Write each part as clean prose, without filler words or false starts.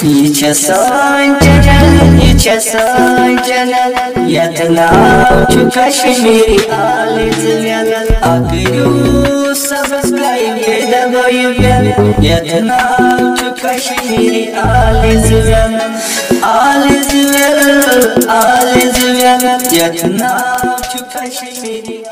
یہ سان جنل یہ سان جنل یت ناو کشمیری آلز اکیو سبسکرائب دبائی یت ناو کشمیری آلز آلز یت ناو کشمیری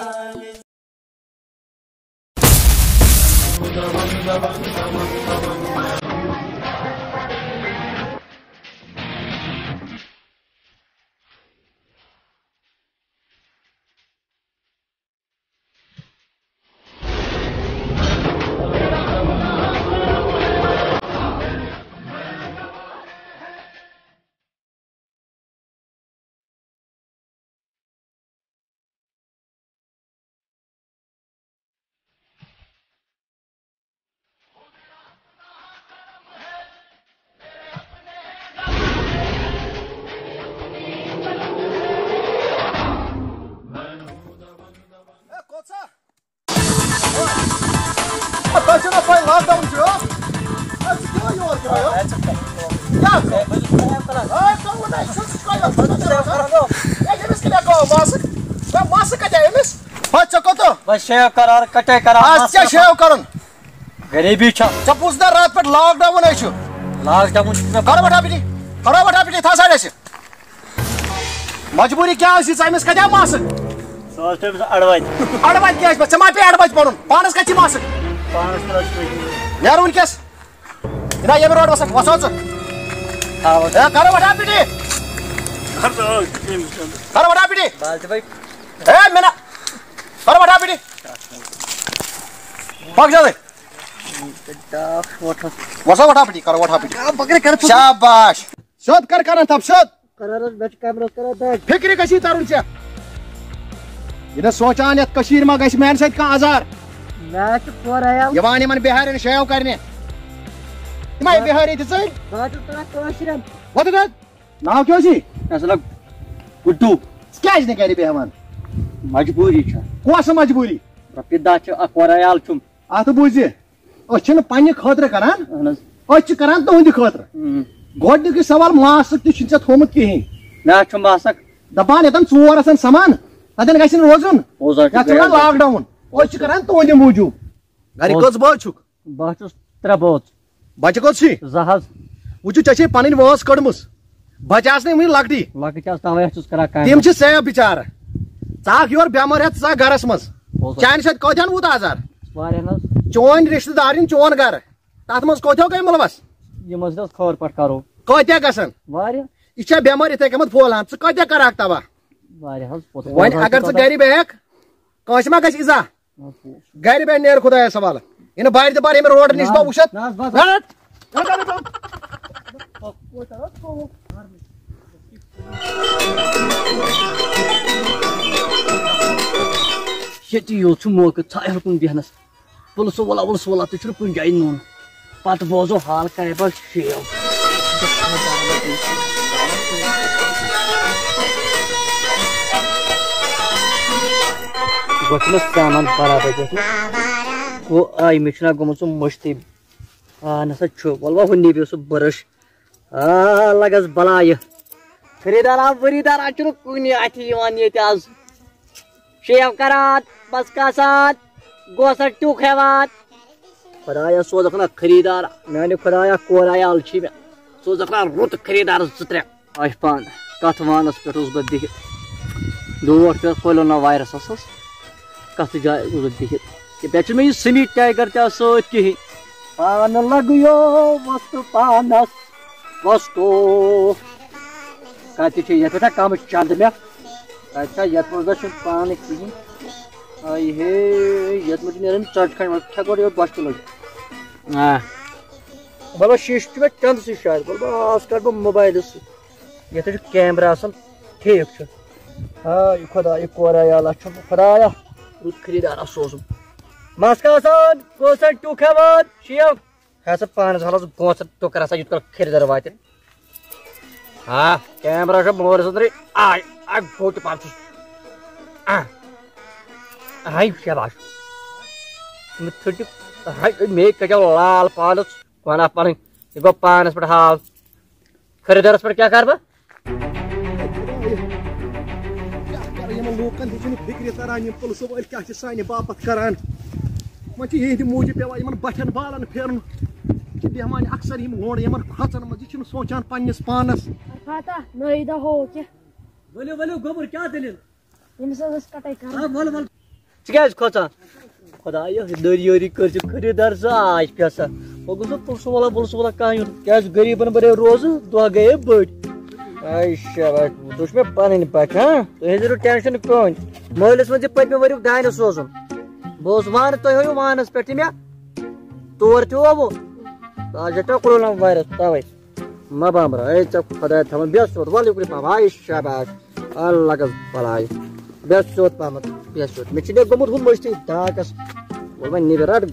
شیو کرار کٹے کرار کیا شیو کرن غریبی چھا چپوس دا رات پہ لاک ڈاؤن ہے لاک ڈاؤن کرو بٹا پیٹی تھا سائڈ سے مجبوری کیا اسی سائمس کدیا ماسک سوچ تمس اڑوت کیا ژے ما پے اڑوت پڑھن پانس کتھ ماسک نیرون کیس نا یہ روڈ وسک وسو کرو بٹا پیٹی بالتی بھائی اے مینا کرو بٹا پیٹی بھاگ جا دے وسو بٹا پیٹی کرو بٹا پیٹی شاباش شوت کر کرن تھپ شوت کرارس بیچ کیمرہ کرا بیچ فکر کشی ترن ژے یہ سوچان یت کشیر ما گژھِ میانہ سۭتۍ کانٛہہ آزار میں چھ پورا یوان یمن بہارین شیو کرنہِ یِم آیہِ بہاری تہِ ژٔلۍ کاشرن وۄتھ تتھ ناو کیٛاہ اوسی اصل گڈو ژٕ کیٛازِ نہٕ گرِ بیہوان مجبوری چھ کۄس مجبوٗری رۄپیہِ دہ چھ اکھ ورایال چھُم اتھ بوٗزِ أسۍ چھِنہٕ پننہِ خٲطرٕ کران أسۍ چھِ کران تُہنٛدِ خٲطرٕ گۄڈنیُکُے سوال ماسک تہِ چھُنہٕ ژےٚ تھوٚومُت کِہیٖنۍ مےٚ چھُ ماسک دپان ییٚتٮ۪ن ژور آسن سمان تتٮ۪ن گژھِ نہٕ روزُن یتھ چھِ ونان لاک ڈاوُن أسۍ چھِ کران تُہنٛدِ موٗجوٗب گرِ کٔژ بٲژ چھُکھ بہٕ چھُس ترٛےٚ بٲژ بچہِ کوٚت چھُے زٕ حظ وٕچھِو ژےٚ چھے پنٕنۍ وٲنس کٔڑمٕژ بچہِ آسنٕے وٕنہِ لۄکٹی لۄکٕٹۍ حظ تَوَے چھُس کران کامہِ تِم چھِ سیف بِچارٕ ژٕ آکھ یورٕ بٮ۪مٲرۍ ہٮ۪تھ ژٕ ژاو گرس منٛز چانہِ سۭتۍ کۭتہن ووت آزار واریاہن حظ چون رشتہٕ دار یِن چون گرٕ تتھ منٛز کۭتیو گٔے مُلوس یِمن سۭتۍ حظ خٲر پٲٹھۍ کرو کۭتیاہ گژھن واریاہ یہِ چھےٚ بٮ۪مٲرۍ یِتھٕے کٔمتھ پھۄلان ژٕ کۭتیاہ کرکھ تباہ واریاہ حظ وۄنۍ اگر ژٕ گرِ بیہکھ کٲنٛسہِ ما گژھِ اِزا گرِ بیٚہہ نیرٕ خۄدایس حوالہٕ یہِ نہٕ بارِ تہِ بار ییٚمہِ روڈ نِش بہٕ وٕچھتھ ییٚتہِ یوت چھُ موقعہٕ ژھایہِ ہیوٚکُن بیہنس پُلسہٕ وولا تہِ چھُنہٕ کُنہِ جایہِ نوٚن پتہٕ بوزو حال کرے بہٕ شیو گوٚو چھُ مےٚ سامان برابر گوٚو آے مےٚ چھُنہ گوٚمُت سُہ مٔشتٕے نسا چھُ وَلہٕ وۄنۍ نیٖرِو سُہ برٕش لگس بلایہِ خریٖدارا ؤریٖدارا چھُنہٕ کُنہِ اَتھِ یِوان ییٚتہِ آز شیو کران بس کاسان گوسا ٹیوٗک ہٮ۪وان خۄدایا سوزکھ نا خریٖدار میانہِ خۄدایا کورایال چھِ مےٚ سوزکھ نا رُت خریٖدار زٕ ترٛےٚ آشپان کتھ وانس پٮ۪ٹھ اوسُس بہٕ بِہِتھ برونٛٹھ پٮ۪ٹھ پھٔہلیو نا وایرسس حظ کتھ جایہِ اوسُس بہٕ بِہِتھ بیٚیہِ چھُنہٕ مےٚ یہِ سمی ٹایگر تہِ سۭتۍ کِہیٖنۍ پانہٕ لگیو وستہٕ پانس وستو کتہِ چھِ یتھ پٮ۪ٹھ کم چند مےٚ کتہِ چھا یتھ منٛز چھُنہٕ پانہٕ کِہیٖنۍ آے ہے یتھ منٛز چھِ نیران ژۄچہِ کھنٛڈ وۄنۍ کھٮ۪کھ گۄڈٕ یوت بۄچھِ تُلٕنۍ بلو شیٖشہٕ چھُ مےٚ چندسٕے شاید بلو آز کڑٕ بہٕ موبایلہٕ سۭتۍ یتھ چھُ کیمرا آسان ٹھیٖک چھُ ہاے خۄدایا کورایالا چھُم خۄدایا رُت خریٖدارا سوزُم مس کاسان گوسن ٹیوٗک ہٮ۪وان شیو ہسا پانس حالس پونٛسہٕ ٹُکر ہسا یوٗت کال خریٖدار واتن کیمرا چھُ مورس أنٛدرٕے آے آے گوٚو تہِ پتہٕ چھُس ہاے شاباش ژھٕٹِو ہاے مے کتیو لال پانس ونان پنٕنۍ یہِ گوٚو پانس پٮ۪ٹھ ہاو خریدارس پہ کیا کر بہ لوکن ہوں فکر تران پلسو ول کیا سانہ باپت کران یہ موجود پیوان بٹھن بالن پھرن بیہوان اکثر لونڈ یمن کھۄژن منٛز یہ سونچان پننس پانس نئی دہ ہو کیا ولو ولو گوبر کیا دلیل کٹائی کر ژٕ کھوژان خدایا دٔری ؤری کٔرۍ ژٕ خریدار زٕ آج پیسہ وۄنۍ گوٚژھ نہٕ پُلسہٕ ولا کانٛہہ یُن کیٛازِ غریٖبن بَرے روزٕ دۄہ گٔیے بٔڑۍ اے شاباش تُہۍ چھُ مےٚ پنٕنۍ پٲٹھۍ ہاں تُہۍ ہیٚزِو نہٕ ٹٮ۪نشن کٕہٕنۍ مٲلِس وۄنۍ زِ پٔتمہِ ؤریُک دانہِ سوزُن بہٕ اوسُس وانہٕ تُہۍ ہٲیِو وانس پٮ۪ٹھ تہِ مےٚ تور تہِ ہووُ آز چھےٚ ٹۄکُر وایرس تَوے مہ بامبرا اے ژےٚ خۄداے تھاوان بیٚہہ سیوٚد وَلہٕ یُکُن پہم اے شاباش اللہ لگس بلاے بیٚہہ سیوٚد پہمتھ بیٚہہ سیوٚد مےٚ چھُ مےٚ گوٚمُت ہُہ مٔشتٕے داکس وۄنۍ وۄنۍ نِبہِ رٹ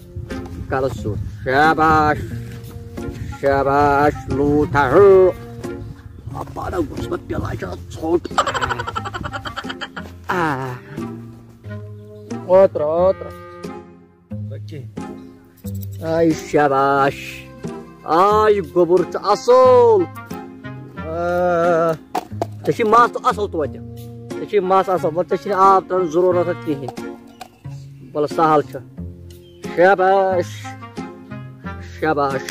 کلس سیوٚد شاباش شاباش لوٗٹا پانہ گوٚژھ پتہٕ پِلاے چھِ ژھوٚٹ اوترٕ آے شاباش آے گوٚبُر چھُ اصٕل ژےٚ چھی مس تہٕ اصٕل توتہِ ژےٚ چھی مس اصٕل وۄنۍ ژےٚ چھِنہٕ آب ترٛاوُن ضروٗرت کِہیٖنۍ وَلہٕ سہل چھُ شاباش شاباش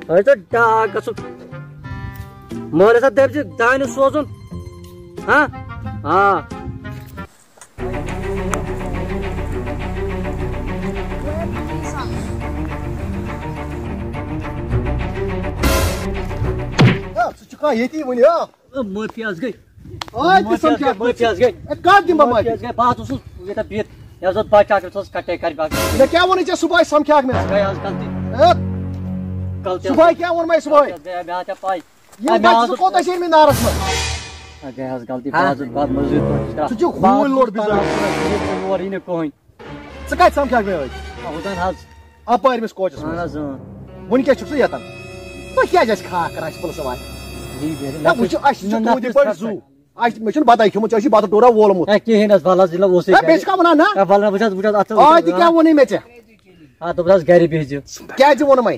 ٲسۍ ژٕ ڈاک گژھُن مٲلِس ہا دٔپۍ زِ دانہِ سوزُن ہاں آ یتی ون معٲفی حظ گٔے معٲفی حظ گٔے کتھ دِمہٕ بہٕ معٲفی بہٕ حظ اوسُس ییٚتٮ۪تھ بِہِتھ مےٚ حظ اوس بچہِ اکھ ٲس کٹٲے کرِ مےٚ کیٛاہ ووٚنُے ژےٚ صُبحٲے سمکھیٛاکھ مےٚ گٔے حظ غلطی صُبحٲے کیٛاہ ووٚن مےٚ صُبحٲے مےٚ حظ چھےٚ پاے یِم بچہٕ زٕ کوٗتاہ چھِ أمۍ نارس منٛز گٔے حظ غلطی بہٕ حظ بعد مٔزیٖد ژٕ چھُکھ ہوٗنۍ لوٚڑ بِزٲر یور یی نہٕ کٕہٕنۍ ژٕ کتہِ سمکھیٛاکھ مےٚ ٲدۍ اوٚتن حظ اپٲرمِس کوچس اہن منٛز حظ وٕنکیٚس چھُکھ ژٕ ییٚتن تُہۍ کیٛازِ اَسہِ کھاکھ کران اَسہِ پُلسہٕ والٮ۪ن وٕچھِو اَسہِ چھُ تُہنٛدِ پٲٹھۍ زوٗ اَسہِ مےٚ چھُنہٕ بتاے کھیوٚمُت ژےٚ چھُی بتہٕ ٹوٗرا وولمُت کِہیٖنۍ حظ وَلہٕ حظ ییٚلہِ اوسُے بیٚیہِ چھِ کانٛہہ وَنان نہ وَلہٕ وٕچھ حظ اَتھ آ تہِ کیٛاہ ووٚنُے مےٚ ژےٚ دوٚپُن حظ گرِ بِہزِ کیٛازِ ووٚنُمے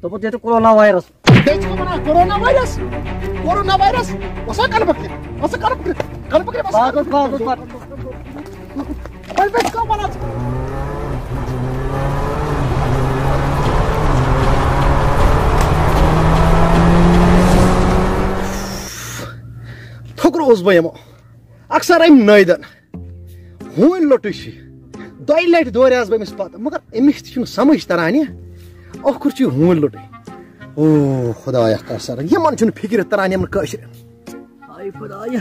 دوٚپُن ییٚتہِ کورونا وایرس بیٚیہِ چھِ وَنان کورونا وایرس کورونا وایرس وَسا کَنہٕ پٔکرِ وَسا کَنہٕ پٔکرِ کَنہٕ پٔکرِ بیٚیہِ چھِ کانٛہہ وَنان تھوٚکرووُس بہٕ یِمو اکثر أمۍ نٲیدن ہوٗنۍ لوٚٹٕے چھِ دۄیہِ لٹہِ دوریاس بہٕ أمِس پتہٕ مگر أمِس تہِ چھُنہٕ سمجھ تران یہِ ٲخُر چھُ یہِ ہوٗنۍ لوٚٹٕے او خۄدایا کثر یِمن چھُنہٕ فِکرِ تران یِمن کٲشرٮ۪ن آے خۄدایا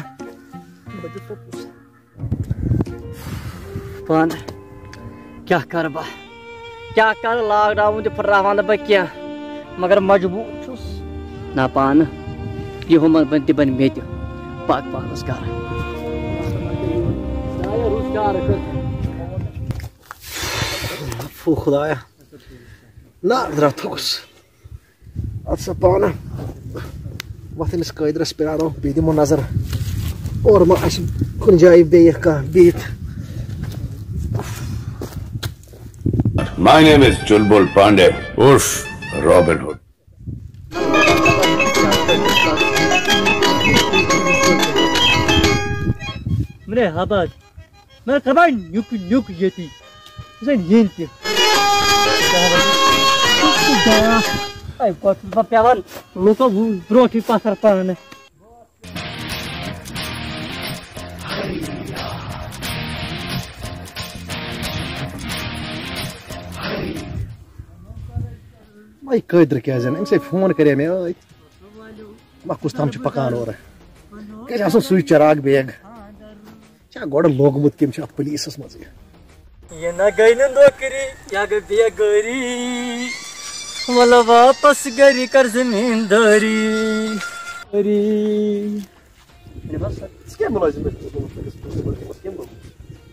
پانہٕ کیٛاہ کرٕ بہٕ کیٛاہ کرٕ لاک ڈاوُن تہِ پھٕٹراوان نہٕ بہٕ کینٛہہ مگر مجبوٗر چھُس نہ پانہٕ یہِ ہُمن تہِ بنہِ مےٚ تہِ پک پانس گرٕ خۄدایا نار درٛاو تھوٚکُس اَدٕ سا پانہٕ وۄتھ أمِس قٲدرس پیارو بیٚیہِ دِمو نظر اورٕ ما آسہِ کُنہِ جایہِ بیٚیہِ کانٛہہ بِہِتھ My name is Chulbul Pandey, Urf Robin Hood. مےٚ حباد مےٚ خبر نیُک نیُک ییٚتی زن یِنۍ تہِ پتہٕ چھُس بہٕ پیوان لُکو برونٛٹھٕے پتھر پانہٕ وَے قٲدر کیٛازِ أمۍ سٕے فون کرے مےٚ ٲدۍ ما کُس تام چھُ پکان اورٕ گژھِ آسُن سُے چراغ بیگ چھا گۄڈٕ لوگمُت کٔمۍ چھُ اتھ پُلیٖسس منٛز یہِ نہ گٔے نہٕ نوکری یا گٔے بے گٲری وَلہٕ واپس گرِ کر زٔمیٖندٲری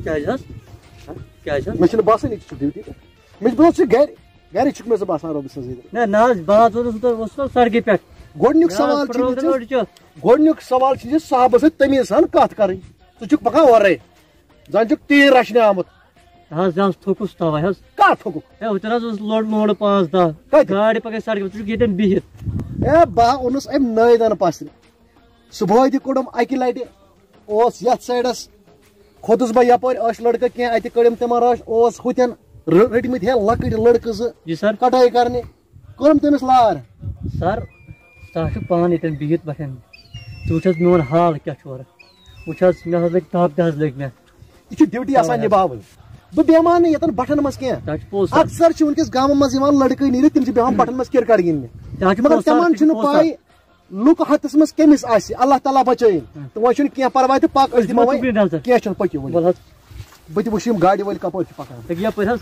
کیٛازِ حظ کیٛازِ حظ مےٚ چھُنہٕ باسٲنی ژٕ چھُکھ ڈیوٹی پٮ۪ٹھ مےٚ چھُ باسان ژٕ گرِ گرِ چھُکھ مےٚ ژٕ باسان رۄبہٕ سٕنٛزٕے نہ حظ بہٕ حظ اوسُس سڑکہِ پٮ۪ٹھ گۄڈٕنیُک سوال چھُ گۄڈٕنیُک سوال چھُ یہِ صاحبس سۭتۍ تمیٖز سان کتھ کرٕنۍ ژٕ چھُکھ پکان اورے زن چھُکھ تیٖر رچھنہِ آمُت حظ حظ تھوٚکُس تَوے حظ کتھ تھوٚکُکھ ہے ہوٚتٮ۪ن حظ اوس لوڈ پانٛژھ دہ گاڑِ پکان سڑکہِ پٮ۪ٹھ ژٕ چھُکھ ییٚتٮ۪ن بِہِتھ اے بہٕ اوٚنُس أمۍ نٲیدن پسرِ صبحٲے تہِ کوٚڑُم اکہِ لٹہِ اوس یتھ سایڈس کھوٚتُس بہٕ یپٲرۍ ٲسۍ لڑکہٕ کینٛہہ اتہِ کٔڑِم تِمن رٲچھ اوس ہُتٮ۪ن رٔٹمٕتۍ ہے لۄکٕٹۍ لڑکہٕ زٕ جی سر کٹٲے کرنہِ کٔرٕم تٔمِس لار سر ژٕ چھُ پانہٕ ییٚتٮ۪ن بِہِتھ بٹھٮ۪ن ژٕ وٕچھ حظ میون حال کیٛاہ چھُ اورٕ وٕچھ حظ مےٚ حظ لٔگۍ تاپ تہِ حظ لٔگۍ مےٚ یہِ چھُ ڈیوٹی آسان نِباوٕنۍ بہٕ بیٚہمان نہٕ ییٚتٮ۪ن بٹھن منٛز کینٛہہ پوٚز اکثر چھِ وٕنکیٚس گامن منٛز یِوان لڑکہٕ نیٖرِتھ تِم چھِ بیٚہوان بٹھن منٛز کرکٹ گِنٛدنہِ مگر تِمن چھُنہٕ پاے لُکہٕ ہتس منٛز کٔمِس آسہِ اللہ تعالیٰ بچٲیِن تہٕ وۄنۍ چھُنہٕ کینٛہہ پرواے تہٕ پک أسۍ دِمو وۄنۍ کینٛہہ چھُنہٕ پٔکِو وۄنۍ بہٕ تہِ وٕچھِ یِم گاڑِ وٲلۍ کپٲرۍ چھِ پکان یپٲرۍ حظ